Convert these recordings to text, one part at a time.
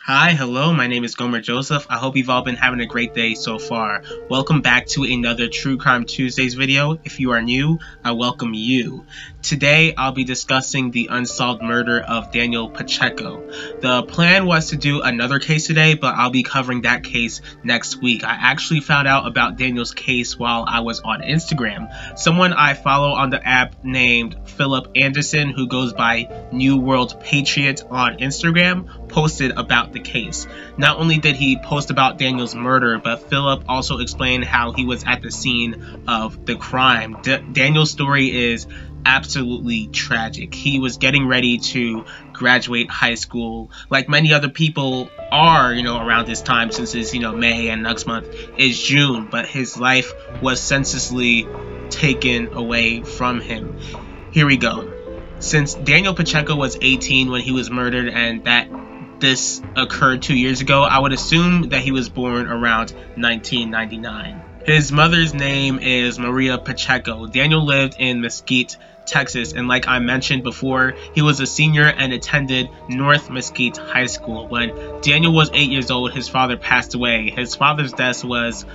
Hi, hello, my name is Gomer Joseph. I hope you've all been having a great day so far. Welcome back to another True Crime Tuesdays video. If you are new, I welcome you. Today, I'll be discussing the unsolved murder of Daniel Pacheco. The plan was to do another case today, but I'll be covering that case next week. I actually found out about Daniel's case while I was on Instagram. Someone I follow on the app named Phillip Anderson, who goes by New World Patriot on Instagram, posted about the case. Not only did he post about Daniel's murder, but Phillip also explained how he was at the scene of the crime. Daniel's story is absolutely tragic. He was getting ready to graduate high school, like many other people are, around this time, since it's, May and next month is June, but his life was senselessly taken away from him. Here we go. Since Daniel Pacheco was 18 when he was murdered and that this occurred 2 years ago, I would assume that he was born around 1999. His mother's name is Maria Pacheco. Daniel lived in Mesquite, Texas, and like I mentioned before, he was a senior and attended North Mesquite High School. When Daniel was 8 years old, his father passed away. His father's death was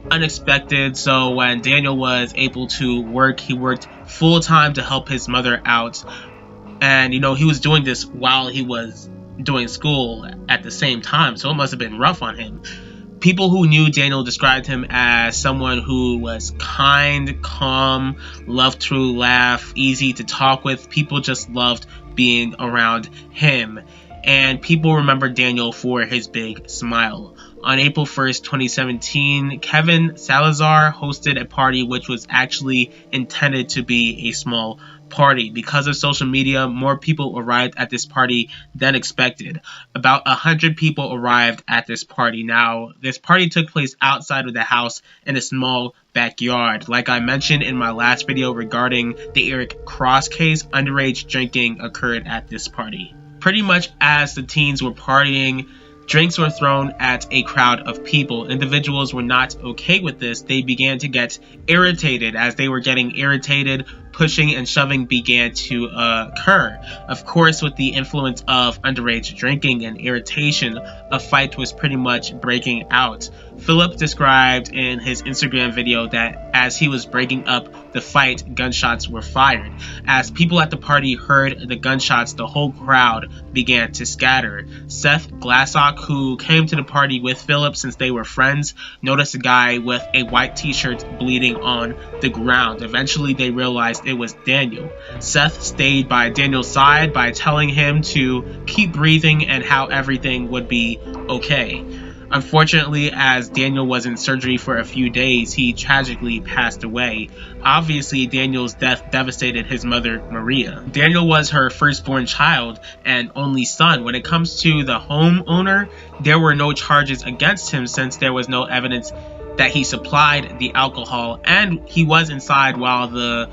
unexpected, so when Daniel was able to work, he worked full-time to help his mother out. And, he was doing this while he was doing school at the same time, so it must have been rough on him. People who knew Daniel described him as someone who was kind, calm, loved to laugh, easy to talk with. People just loved being around him. And people remember Daniel for his big smile. On April 1st, 2017, Kevin Salazar hosted a party which was actually intended to be a small party. Because of social media, more people arrived at this party than expected. About 100 people arrived at this party. Now, this party took place outside of the house in a small backyard. Like I mentioned in my last video regarding the Eric Cross case, underage drinking occurred at this party. Pretty much as the teens were partying, drinks were thrown at a crowd of people. Individuals were not okay with this. They began to get irritated. As they were getting irritated, pushing and shoving began to occur. Of course, with the influence of underage drinking and irritation, a fight was pretty much breaking out. Phillip described in his Instagram video that as he was breaking up the fight, gunshots were fired. As people at the party heard the gunshots, the whole crowd began to scatter. Seth Glassock, who came to the party with Phillip since they were friends, noticed a guy with a white t-shirt bleeding on the ground. Eventually, they realized it was Daniel. Seth stayed by Daniel's side by telling him to keep breathing and how everything would be okay. Unfortunately, as Daniel was in surgery for a few days, he tragically passed away. Obviously, Daniel's death devastated his mother, Maria. Daniel was her firstborn child and only son. When it comes to the homeowner, there were no charges against him since there was no evidence that he supplied the alcohol, and he was inside the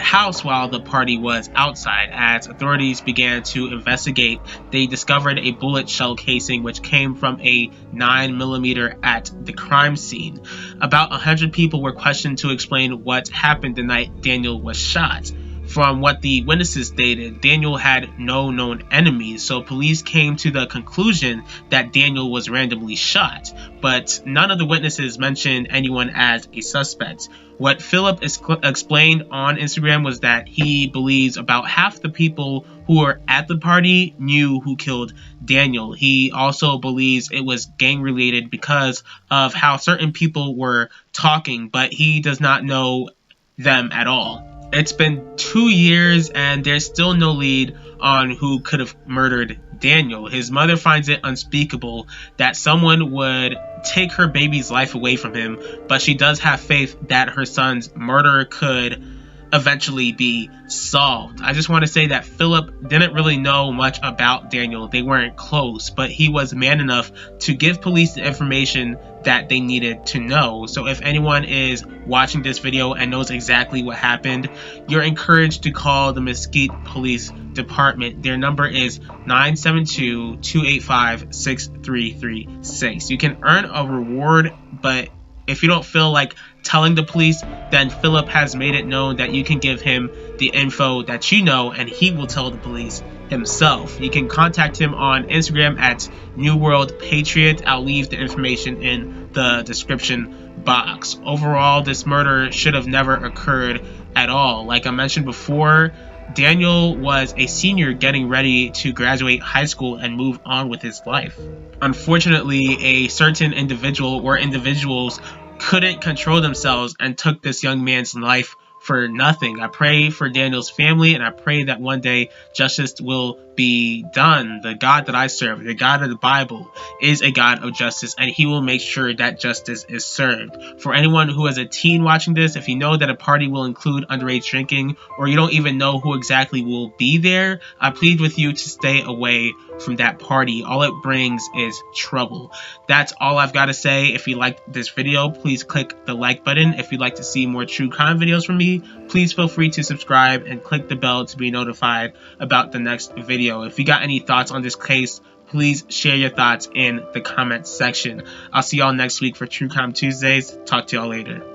house while the party was outside. As authorities began to investigate, they discovered a bullet shell casing which came from a 9mm at the crime scene. About 100 people were questioned to explain what happened the night Daniel was shot. From what the witnesses stated, Daniel had no known enemies, so police came to the conclusion that Daniel was randomly shot, but none of the witnesses mentioned anyone as a suspect. What Phillip explained on Instagram was that he believes about half the people who were at the party knew who killed Daniel. He also believes it was gang related because of how certain people were talking, but he does not know them at all. It's been 2 years and there's still no lead on who could have murdered Daniel. His mother finds it unspeakable that someone would take her baby's life away from him, but she does have faith that her son's murder could eventually be solved. I just want to say that Phillip didn't really know much about Daniel. They weren't close, but he was man enough to give police the information that they needed to know. So if anyone is watching this video and knows exactly what happened, you're encouraged to call the Mesquite Police Department. Their number is 972-285-6336. You can earn a reward, but if you don't feel like telling the police, then Phillip has made it known that you can give him the info that you know and he will tell the police himself. You can contact him on Instagram at New World Patriot. I'll leave the information in the description box. Overall, this murder should have never occurred at all. Like I mentioned before, Daniel was a senior getting ready to graduate high school and move on with his life. Unfortunately, a certain individual or individuals couldn't control themselves and took this young man's life for nothing. I pray for Daniel's family, and I pray that one day justice will be done. The God that I serve, the God of the Bible, is a God of justice, and he will make sure that justice is served. For anyone who is a teen watching this, if you know that a party will include underage drinking, or you don't even know who exactly will be there, I plead with you to stay away from that party. All it brings is trouble. That's all I've got to say. If you liked this video, please click the like button. If you'd like to see more true crime videos from me, please feel free to subscribe and click the bell to be notified about the next video. If you got any thoughts on this case, please share your thoughts in the comments section. I'll see y'all next week for True Crime Tuesdays. Talk to y'all later.